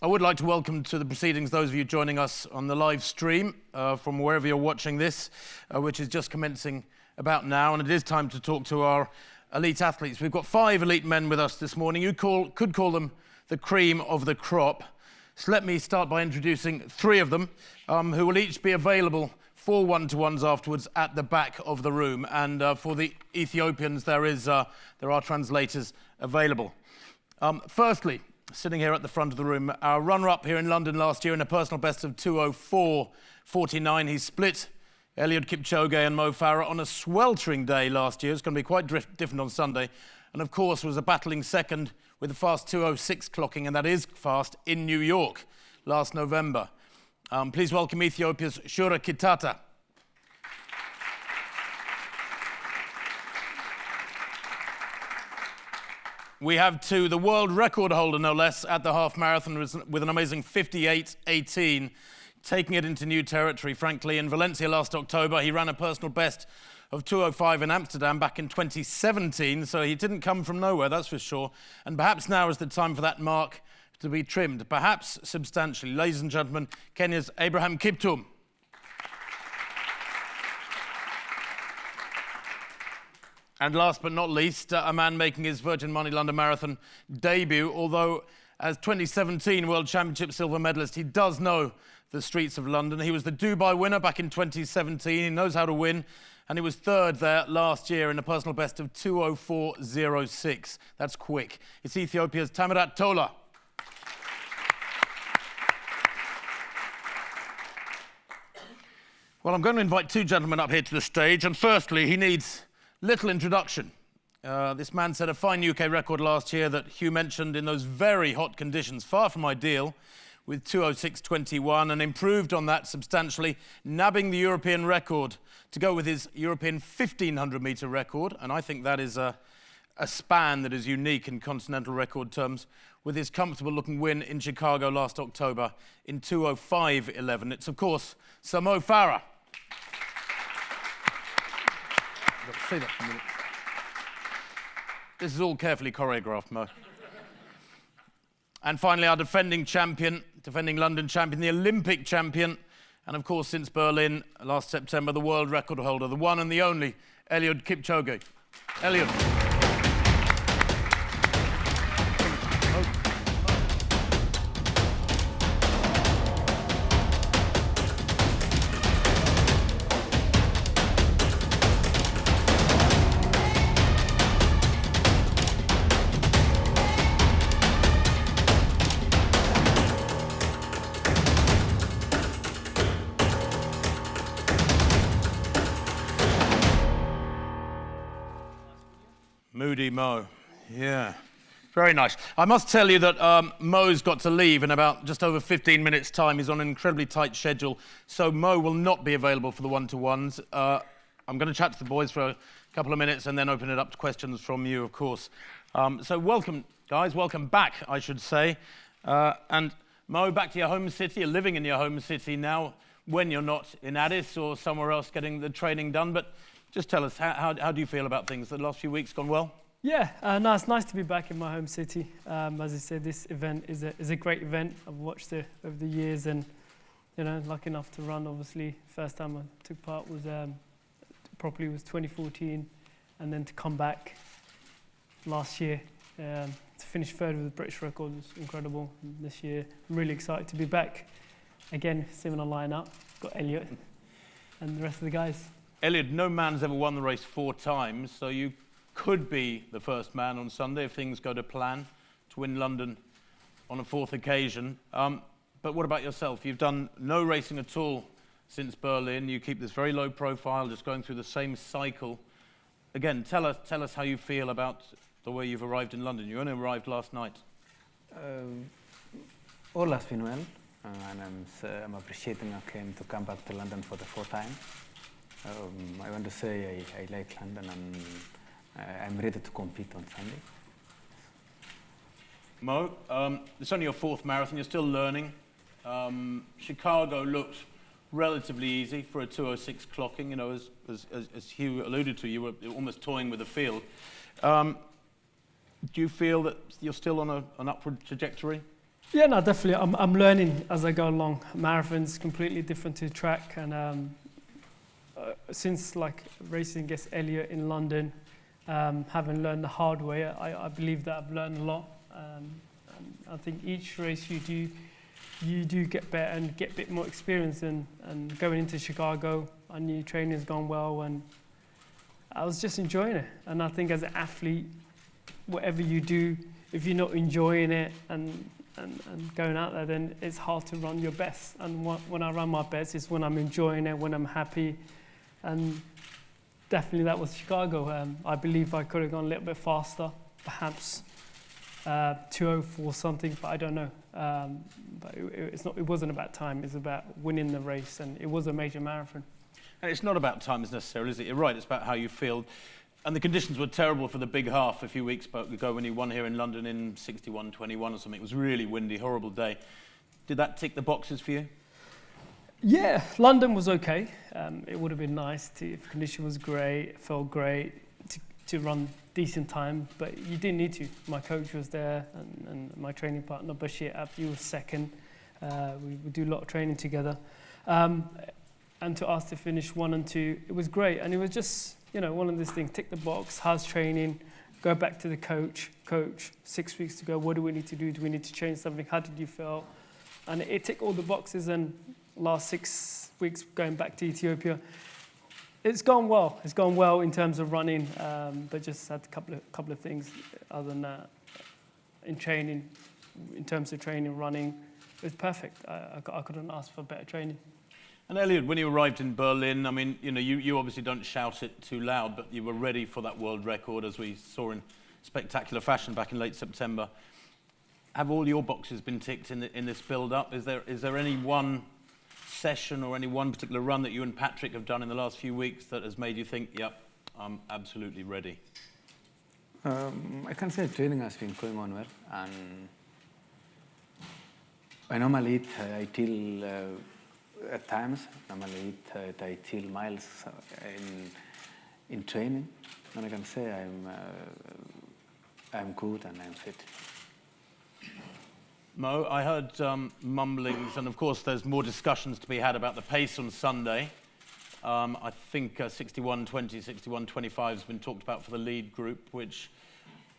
I would like to welcome to the proceedings those of you joining us on the live stream from wherever you're watching this, which is just commencing about now, and it is time to talk to our elite athletes. We've got 5 elite men with us this morning. You could call them the cream of the crop. So let me start by introducing 3 of them, who will each be available for one-to-ones afterwards at the back of the room. And for the Ethiopians, there are translators available. Firstly, sitting here at the front of the room, our runner-up here in London last year in a personal best of 2:04.49. He split Eliud Kipchoge and Mo Farah on a sweltering day last year. It's going to be quite different on Sunday. And of course, was a battling second with a fast 2:06 clocking, and that is fast, in New York last November. Please welcome Ethiopia's Shura Kitata. We have too the world record holder, no less, at the half marathon with an amazing 58:18, taking it into new territory, frankly. In Valencia last October, he ran a personal best of 2:05 in Amsterdam back in 2017, so he didn't come from nowhere, that's for sure. And perhaps now is the time for that mark to be trimmed, perhaps substantially. Ladies and gentlemen, Kenya's Abraham Kiptum. And last but not least, a man making his Virgin Money London Marathon debut, although as 2017 World Championship silver medalist, he does know the streets of London. He was the Dubai winner back in 2017. He knows how to win, and he was 3rd there last year in a personal best of 2:04.06. That's quick. It's Ethiopia's Tamirat Tola. Well, I'm going to invite 2 gentlemen up here to the stage, and firstly, he needs little introduction. This man set a fine UK record last year that Hugh mentioned in those very hot conditions, far from ideal, with 2:06.21, and improved on that substantially, nabbing the European record to go with his European 1,500-metre record, and I think that is a span that is unique in continental record terms, with his comfortable-looking win in Chicago last October in 2:05.11. It's, of course, Sir Mo Farah. Say that for a minute. This is all carefully choreographed, Mo. And finally, our defending London champion, the Olympic champion, and of course, since Berlin last September, the world record holder, the one and the only Eliud Kipchoge. Eliud. Moody Mo, yeah, very nice. I must tell you that Mo's got to leave in about just over 15 minutes' time. He's on an incredibly tight schedule, so Mo will not be available for the one-to-ones. I'm going to chat to the boys for a couple of minutes and then open it up to questions from you, of course. So welcome, guys, welcome back, I should say. And Mo, back to your home city. You're living in your home city now when you're not in Addis or somewhere else getting the training done, but just tell us, how do you feel about things? The last few weeks gone well? Yeah, no, it's nice to be back in my home city. As I said, this event is a great event. I've watched it over the years, and lucky enough to run. Obviously, first time I took part was properly was 2014, and then to come back last year to finish 3rd with the British record was incredible. And this year, I'm really excited to be back again. Similar lineup, got Eliud and the rest of the guys. Eliud, no man's ever won the race 4 times, so you could be the first man on Sunday if things go to plan to win London on a 4th occasion. But what about yourself? You've done no racing at all since Berlin. You keep this very low profile, just going through the same cycle. Again, tell us how you feel about the way you've arrived in London. You only arrived last night. All has been well, and I'm appreciating I came to come back to London for the 4th time. I want to say I like London, and I'm ready to compete on Sunday. Mo, it's only your 4th marathon, you're still learning. Chicago looked relatively easy for a 2:06 clocking, as Hugh alluded to, you were almost toying with the field. Do you feel that you're still on an upward trajectory? Yeah, no, definitely. I'm learning as I go along. Marathon's completely different to track, and since like racing against Eliud in London, having learned the hard way, I believe that I've learned a lot. And I think each race you do get better and get a bit more experience. And going into Chicago, I knew training's gone well, and I was just enjoying it. And I think as an athlete, whatever you do, if you're not enjoying it and going out there, then it's hard to run your best. And when I run my best, it's when I'm enjoying it, when I'm happy. And definitely that was Chicago. I believe I could have gone a little bit faster, perhaps 2:04 something, but I don't know. But it wasn't about time, it's about winning the race, and it was a major marathon. And it's not about time necessarily, is it? You're right, it's about how you feel. And the conditions were terrible for the big half a few weeks ago when you won here in London in 61:21 or something. It was really windy, horrible day. Did that tick the boxes for you? Yeah, London was okay. It would have been nice if the condition was great, it felt great to run decent time, but you didn't need to. My coach was there, and my training partner, Bashir Abdi, was second. We do a lot of training together. And to ask to finish 1 and 2, it was great. And it was just, one of these things, tick the box, how's training, go back to the coach, 6 weeks to go, what do we need to do? Do we need to change something? How did you feel? And it ticked all the boxes, and last 6 weeks going back to Ethiopia, it's gone well. It's gone well in terms of running, but just had a couple of things other than that. In training, in terms of training, running, it was perfect. I couldn't ask for better training. And Eliud, when you arrived in Berlin, I mean, you obviously don't shout it too loud, but you were ready for that world record, as we saw in spectacular fashion back in late September. Have all your boxes been ticked in this build-up? Is there any one session or any one particular run that you and Patrick have done in the last few weeks that has made you think, yep, I'm absolutely ready? I can say training has been going on well, and I normally eat ideal at times. Normally eat ideal miles in training, and I can say I'm good and I'm fit. Mo, I heard mumblings, and of course there's more discussions to be had about the pace on Sunday. I think 61:20, 61:25 has been talked about for the lead group, which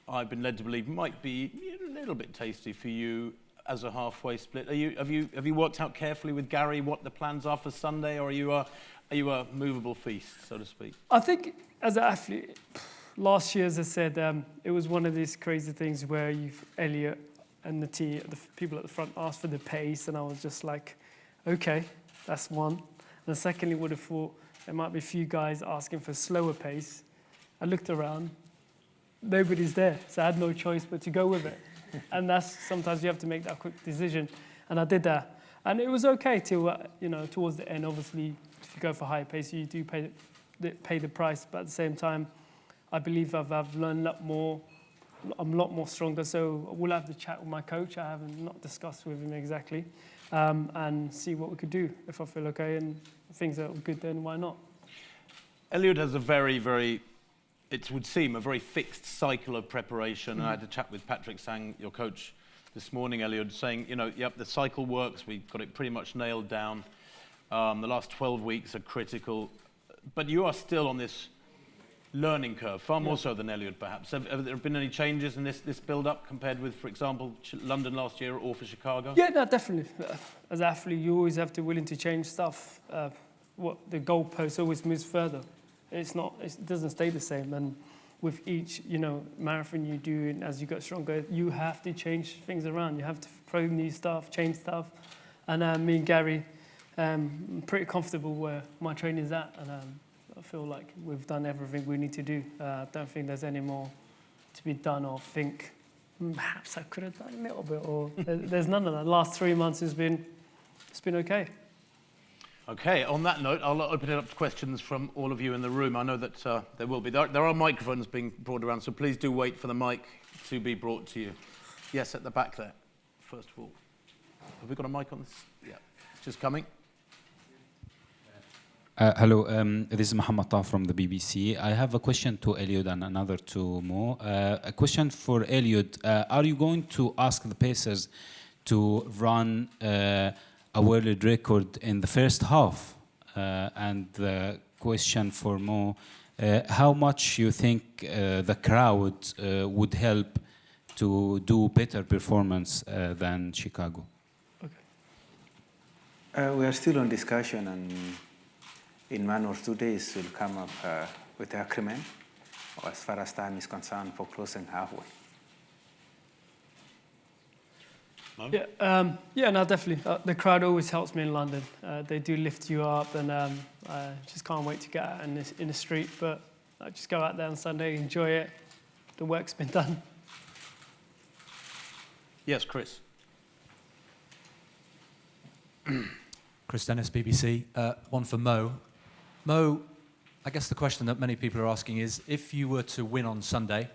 I've been led to believe might be a little bit tasty for you as a halfway split. Have you worked out carefully with Gary what the plans are for Sunday, or are you a movable feast, so to speak? I think as an athlete, last year, as I said, it was one of these crazy things where Eliud and the people at the front asked for the pace, and I was just like, okay, that's one. And secondly, would have thought there might be a few guys asking for slower pace. I looked around, nobody's there, so I had no choice but to go with it. And that's sometimes you have to make that quick decision, and I did that. And it was okay till towards the end. Obviously, if you go for higher pace, you do pay the price. But at the same time, I believe I've learned a lot more. I'm a lot more stronger, so we'll have the chat with my coach. I haven't not discussed with him exactly, and see what we could do. If I feel okay and things are good, then why not? Eliud has a very, it would seem, a very fixed cycle of preparation. Mm-hmm. I had a chat with Patrick Sang, your coach, this morning, Eliud, saying, yep, the cycle works. We've got it pretty much nailed down. The last 12 weeks are critical, but you are still on this learning curve, far more so than Eliud, perhaps. Have there been any changes in this build-up compared with, for example, London last year or for Chicago? Yeah, no, definitely. As an athlete, you always have to be willing to change stuff. The goalpost always moves further. It doesn't stay the same. And with each, marathon you do, and as you get stronger, you have to change things around. You have to throw new stuff, change stuff. And me and Gary, I'm pretty comfortable where my training's at, and I feel like we've done everything we need to do. I don't think there's any more to be done or think, perhaps I could have done a little bit, or there's none of that. The last 3 months it's been okay. Okay, on that note, I'll open it up to questions from all of you in the room. I know that there will be. There are microphones being brought around, so please do wait for the mic to be brought to you. Yes, at the back there, first of all. Have we got a mic on this? Yeah, it's just coming. Hello, this is Mohammed Tah from the BBC. I have a question to Eliud and another to Mo. A question for Eliud. Are you going to ask the pacers to run a world record in the first half. And the question for Mo, how much you think the crowd would help to do better performance than Chicago? We are still on discussion, and in 1 or 2 days we'll come up with the agreement as far as time is concerned for closing halfway. Yeah, no, definitely. The crowd always helps me in London. They do lift you up, and I just can't wait to get out in the street. But I just go out there on Sunday, enjoy it. The work's been done. Yes, Chris. Chris Dennis, BBC. One for Mo. Mo, I guess the question that many people are asking is, if you were to win on Sunday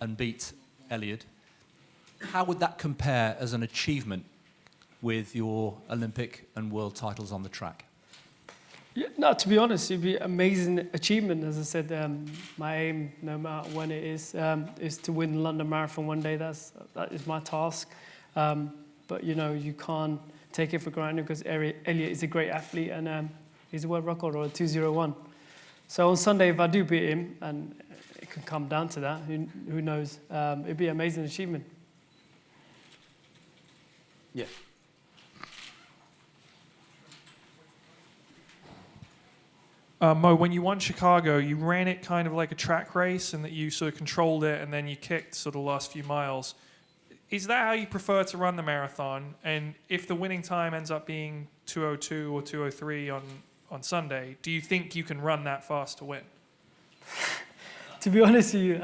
and beat Eliud, how would that compare as an achievement with your Olympic and world titles on the track? Yeah, no, to be honest, it'd be an amazing achievement. As I said, my aim, no matter when it is to win the London Marathon one day. That is my task. But, you know, you can't take it for granted because Eliud is a great athlete, and he's a world record, or a 2:01. So on Sunday, if I do beat him, and it can come down to that, who knows, it'd be an amazing achievement. Yes. Mo, when you won Chicago, you ran it kind of like a track race, and that you sort of controlled it, and then you kicked sort of the last few miles. Is that how you prefer to run the marathon? And if the winning time ends up being 2:02 or 2:03 on Sunday, do you think you can run that fast to win? To be honest with you,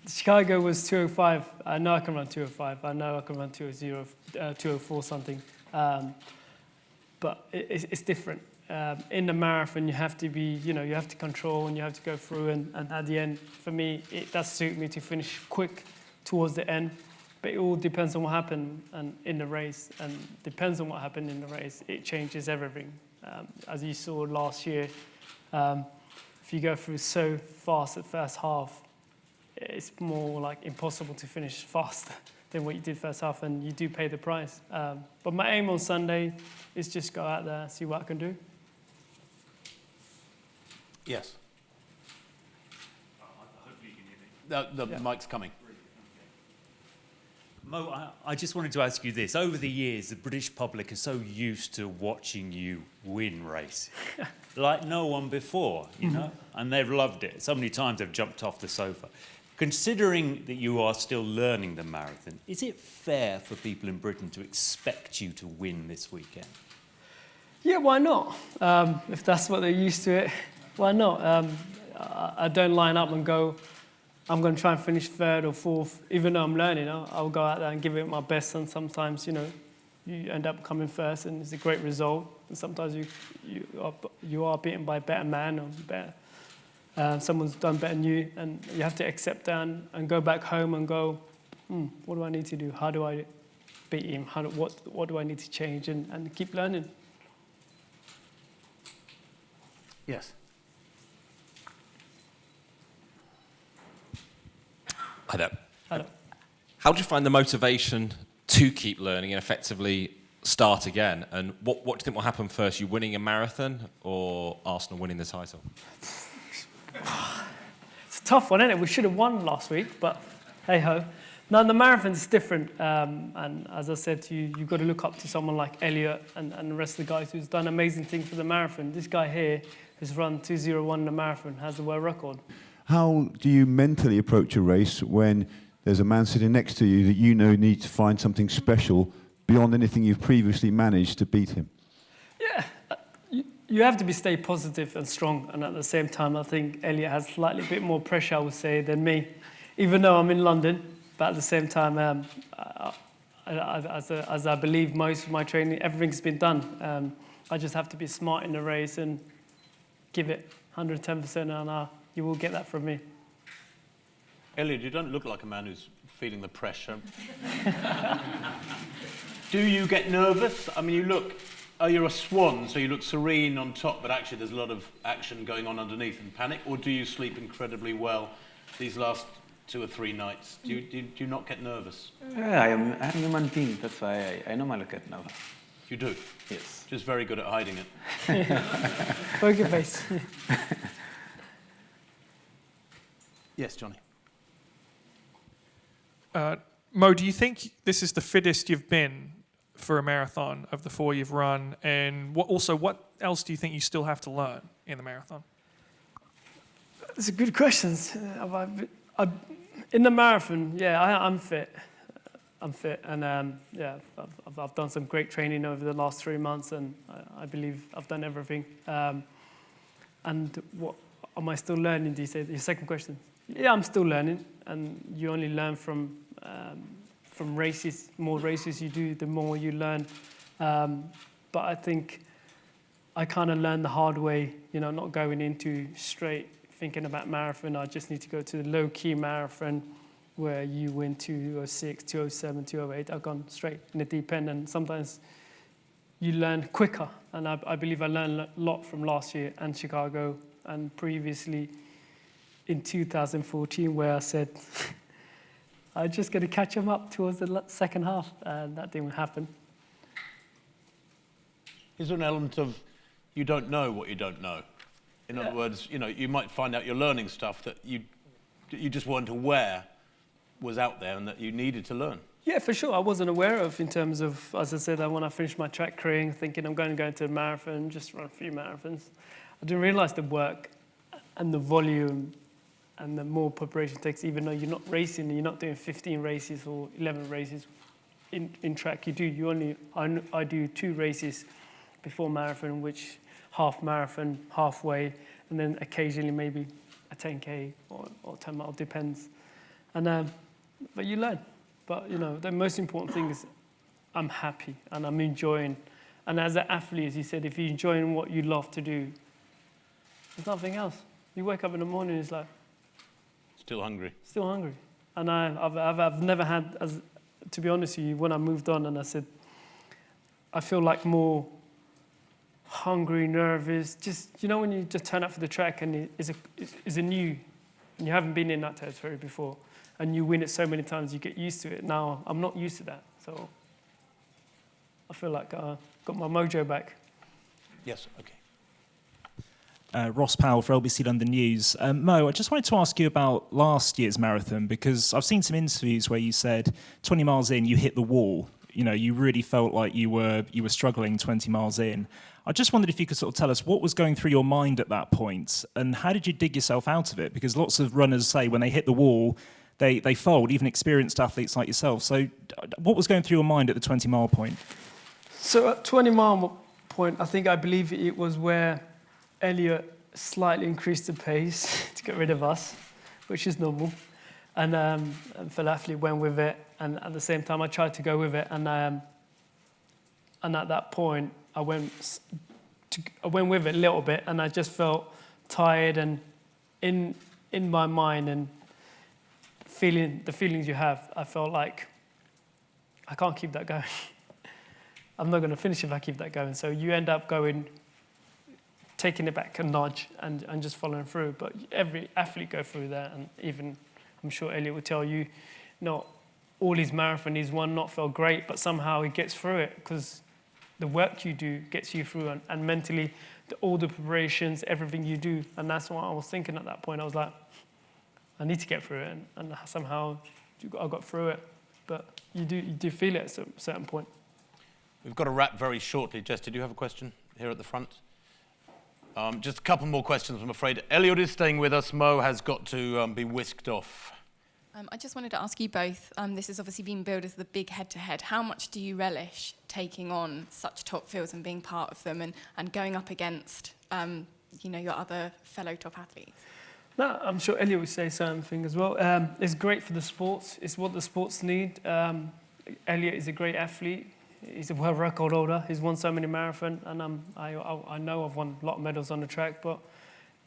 Chicago was 2:05. I know I can run 2:05. I know I can run 2:04 something. But it's different. In the marathon, you have to be, you have to control, and you have to go through. And at the end, for me, it does suit me to finish quick towards the end. But it all depends on what happened in the race. And depends on what happened in the race, it changes everything. As you saw last year, if you go through so fast at first half, it's more like impossible to finish faster than what you did first half, and you do pay the price. But my aim on Sunday is just go out there and see what I can do. Yes. Hopefully you can hear me. The mic's coming. Mo, I just wanted to ask you this. Over the years, the British public are so used to watching you win races, like no one before, you know? And they've loved it. So many times they've jumped off the sofa. Considering that you are still learning the marathon, is it fair for people in Britain to expect you to win this weekend? Yeah, why not? If that's what they're used to it, why not? I don't line up and go, I'm going to try and finish third or fourth. Even though I'm learning, I'll go out there and give it my best. And sometimes, you end up coming first, and it's a great result. And sometimes you are beaten by a better man, or better. Someone's done better than you, and you have to accept that and go back home and go, what do I need to do? How do I beat him? What do I need to change? And keep learning. Yes. Hi there. Hello. How do you find the motivation to keep learning and effectively start again? And what do you think will happen first? You winning a marathon or Arsenal winning the title? It's a tough one, isn't it? We should have won last week, but hey-ho. No, the marathon's different. And as I said to you, you've got to look up to someone like Eliud and the rest of the guys who's done amazing things for the marathon. This guy here who's run 2:01 in the marathon, has the world record. How do you mentally approach a race when there's a man sitting next to you that you know needs to find something special beyond anything you've previously managed to beat him? Yeah, you have to stay positive and strong, and at the same time, I think Eliud has slightly bit more pressure, I would say, than me, even though I'm in London. But at the same time, as I believe most of my training, everything's been done. I just have to be smart in the race and give it 110%, and you will get that from me. Eliud, you don't look like a man who's feeling the pressure. Do you get nervous? I mean, you're a swan, so you look serene on top, but actually there's a lot of action going on underneath and panic, or do you sleep incredibly well these last 2 or 3 nights? Do you not get nervous? Yeah, I'm a human being. That's why I normally get nervous. You do? Yes. Just very good at hiding it. Poker face. Yes, Johnny. Mo, do you think this is the fittest you've been for a marathon of the 4 you've run? And what else do you think you still have to learn in the marathon? It's a good question. In the marathon, yeah, I'm fit. I'm fit, and yeah, I've done some great training over the last 3 months, and I believe I've done everything. And what am I still learning? Do you say your second question? Yeah, I'm still learning, and you only learn from races. More races you do, the more you learn. But I think I kind of learned the hard way. You know, not going into straight thinking about marathon. I just need to go to the low-key marathon where you win 2:06, 2:07, 2:08. I've gone straight in the deep end, and sometimes you learn quicker. And I believe I learned a lot from last year and Chicago and previously in 2014, where I said I'm just going to catch them up towards the second half, and that didn't happen. Is there an element of you don't know what you don't know? In other words, you know, you might find out you're learning stuff that you just weren't aware was out there and that you needed to learn. Yeah, for sure. I wasn't aware of, in terms of, as I said, when I finished my track career, thinking I'm going to go into a marathon, just run a few marathons. I didn't realize the work and the volume and the more preparation it takes, even though you're not racing and you're not doing 15 races or 11 races in track. I do 2 races before marathon, which half marathon, halfway, and then occasionally maybe a 10K or 10 mile, depends. And but you learn. But you know, the most important thing is I'm happy and I'm enjoying. And as an athlete, as you said, if you're enjoying what you love to do, there's nothing else. You wake up in the morning, it's like Still hungry. Still hungry. And I've never had, to be honest with you, when I moved on and I said, I feel like more hungry, nervous, just, you know, when you just turn up for the track and it's a new, and you haven't been in that territory before, and you win it so many times, you get used to it. Now, I'm not used to that, so I feel like I got my mojo back. Yes, okay. Ross Powell for LBC London News. Mo, I just wanted to ask you about last year's marathon, because I've seen some interviews where you said 20 miles in, you hit the wall. You know, you really felt like you were struggling 20 miles in. I just wondered if you could sort of tell us what was going through your mind at that point, and how did you dig yourself out of it? Because lots of runners say when they hit the wall, they fold, even experienced athletes like yourself. So what was going through your mind at the 20-mile point? So at 20-mile point, I believe it was where Eliud slightly increased the pace to get rid of us, which is normal. And Falafel went with it, and at the same time I tried to go with it, and at that point I went with it a little bit, and I just felt tired, and in my mind and the feelings you have, I felt like I can't keep that going. I'm not going to finish if I keep that going. So you end up taking it back a nudge and just following through. But every athlete go through that, and even I'm sure Eliud will tell you, not all his marathon, he's not felt great, but somehow he gets through it because the work you do gets you through, and mentally, all the preparations, everything you do, and that's what I was thinking at that point. I was like, I need to get through it, and somehow I got through it. But you do feel it at a certain point. We've got to wrap very shortly. Jess, did you have a question here at the front? Just a couple more questions, I'm afraid. Eliud is staying with us. Mo has got to be whisked off. I just wanted to ask you both, this has obviously been billed as the big head-to-head. How much do you relish taking on such top fields and being part of them and going up against your other fellow top athletes? No, I'm sure Eliud would say something as well. It's great for the sports. It's what the sports need. Eliud is a great athlete. He's a world record holder. He's won so many marathons, and I know I've won a lot of medals on the track, but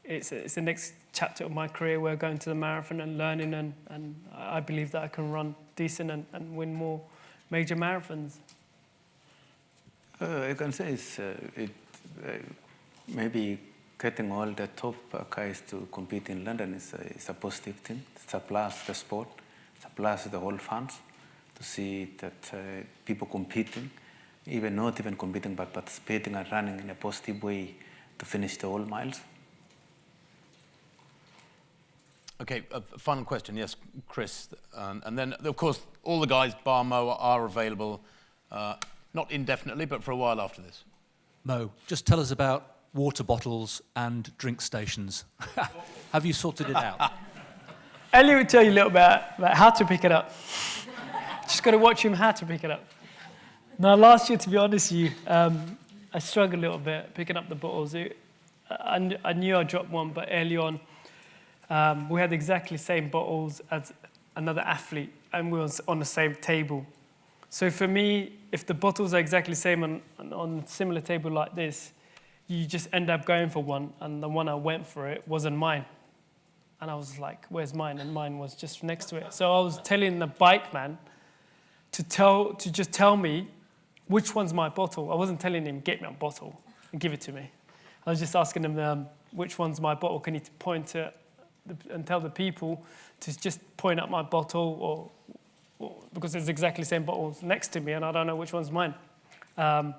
it's the next chapter of my career. We're going to the marathon and learning, and I believe that I can run decent and win more major marathons. I can say maybe getting all the top guys to compete in London is a positive thing. It's a plus the sport, it's a plus the whole fans to see that people competing, even not even competing, but participating and running in a positive way to finish the whole miles. Okay, a final question. Yes, Chris. And then, of course, all the guys, bar Mo, are available, not indefinitely, but for a while after this. Mo, just tell us about water bottles and drink stations. Have you sorted it out? Eliud will tell you a little bit about how to pick it up. Just got to watch him how to pick it up. Now, last year, to be honest with you, I struggled a little bit picking up the bottles. I knew I dropped one, but early on, we had exactly the same bottles as another athlete, and we were on the same table. So for me, if the bottles are exactly the same on a similar table like this, you just end up going for one, and the one I went for it wasn't mine. And I was like, where's mine? And mine was just next to it. So I was telling the bike man to just tell me which one's my bottle. I wasn't telling him, get me a bottle and give it to me. I was just asking him, which one's my bottle? Can you point to and tell the people to just point at my bottle, or because it's exactly the same bottles next to me and I don't know which one's mine. And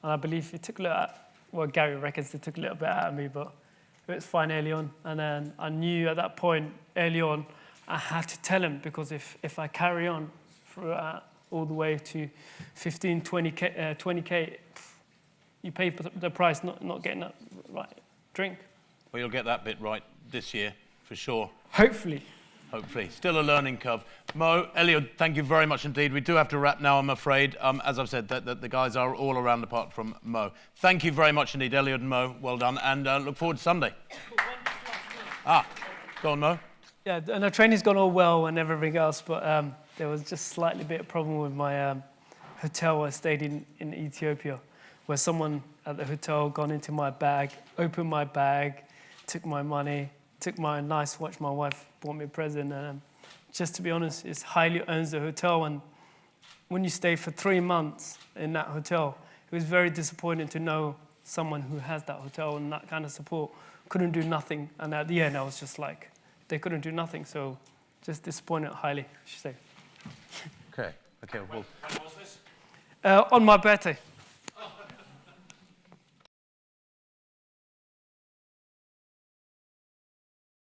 I believe it took a little, well, Gary reckons it took a little bit out of me, but it was fine early on. And then I knew at that point, early on, I had to tell him, because if I carry on throughout all the way to 15, 20K, you pay the price not getting that right drink. Well, you'll get that bit right this year, for sure. Hopefully. Hopefully. Still a learning curve. Mo, Eliud, thank you very much indeed. We do have to wrap now, I'm afraid. As I've said, the guys are all around apart from Mo. Thank you very much indeed, Eliud and Mo. Well done. And look forward to Sunday. Go on, Mo. Yeah, and the training's gone all well and everything else, but there was just slightly bit of problem with my hotel I stayed in Ethiopia, where someone at the hotel gone into my bag, opened my bag, took my money, took my nice watch. My wife bought me a present. And just to be honest, it highly owns the hotel. And when you stay for 3 months in that hotel, it was very disappointing to know someone who has that hotel and that kind of support couldn't do nothing. And at the end, I was just like, they couldn't do nothing. So just disappointed highly, I should say. Okay, well. When was this? On my birthday.